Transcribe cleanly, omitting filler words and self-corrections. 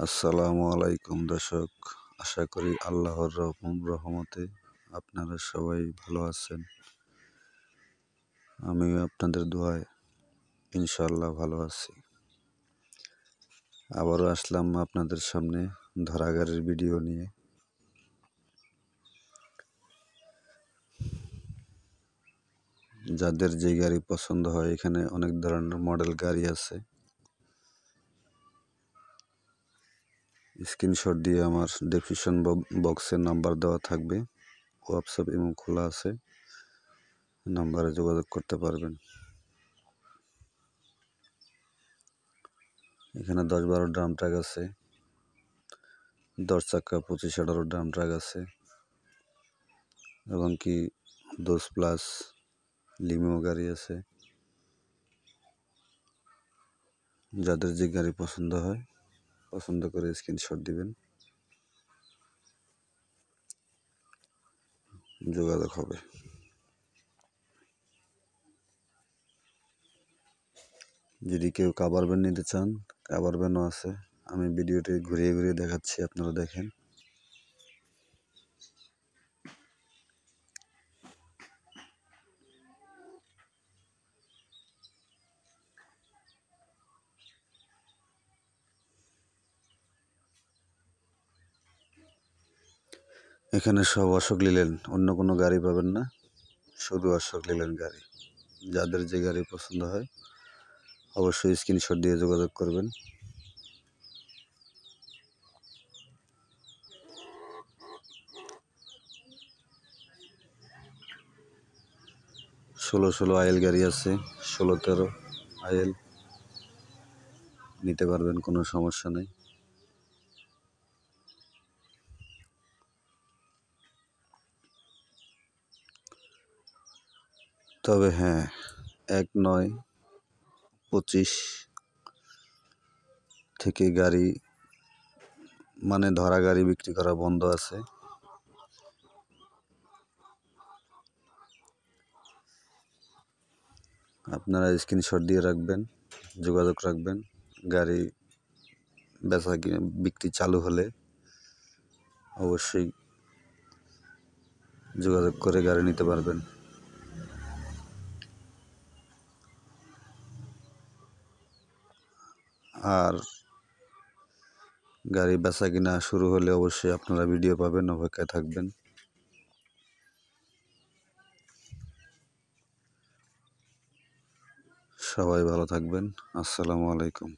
আসসালামু আলাইকুম দর্শক, আশা করি আল্লাহর রহমতে আপনারা সবাই ভালো আছেন। আমিও আপনাদের দোয়ায় ইনশাআল্লাহ ভালো আছি। আবারও আসলাম আপনাদের সামনে ধরা গাড়ির ভিডিও নিয়ে। যাদের যে গাড়ি পছন্দ হয়, এখানে অনেক ধরনের মডেল গাড়ি আছে। স্ক্রিনশট দিয়ে আমার ডেসক্রিপশন বক্সের নাম্বার দেওয়া থাকবে। হোয়াটসঅ্যাপ ইমো খোলা আছে, নাম্বারে যোগাযোগ করতে পারবেন। এখানে 10-12 ড্রাম ট্রাক আছে, 10 চাকা 25-18 ড্রাম ট্রাক আছে, এবং কি 10 প্লাস লিমো গাড়ি আছে। যাদের যে গাড়ি পছন্দ হয়, পছন্দ করে স্ক্রিনশট দিবেন, যোগাযোগ হবে। যদি কেউ কাভার ভ্যান নিতে চান, কাভার ভ্যানও আছে। আমি ভিডিওটি ঘুরিয়ে ঘুরিয়ে দেখাচ্ছি, আপনারা দেখেন। এখানে সব অশোক লিল্যান্ড, অন্য কোনো গাড়ি পাবেন না, শুধু অশোক লিল্যান্ড গাড়ি। যাদের যে গাড়ি পছন্দ হয় অবশ্যই স্ক্রিনশট দিয়ে যোগাযোগ করবেন। 16 আইএল গাড়ি আছে, 16-13 আইএল নিতে পারবেন, কোনো সমস্যা নেই। তবে হ্যাঁ, 1/9/25 থেকে গাড়ি মানে ধরা গাড়ি বিক্রি করা বন্ধ আছে। আপনারা স্ক্রিনশট দিয়ে রাখবেন, যোগাযোগ রাখবেন। গাড়ি বেচা বিক্রি চালু হলে অবশ্যই যোগাযোগ করে গাড়ি নিতে পারবেন। আর গাড়ি বেচা কিনা শুরু হলে অবশ্যই আপনারা ভিডিও পাবেন, অপেক্ষায় থাকবেন। সবাই ভালো থাকবেন। আসসালামু আলাইকুম।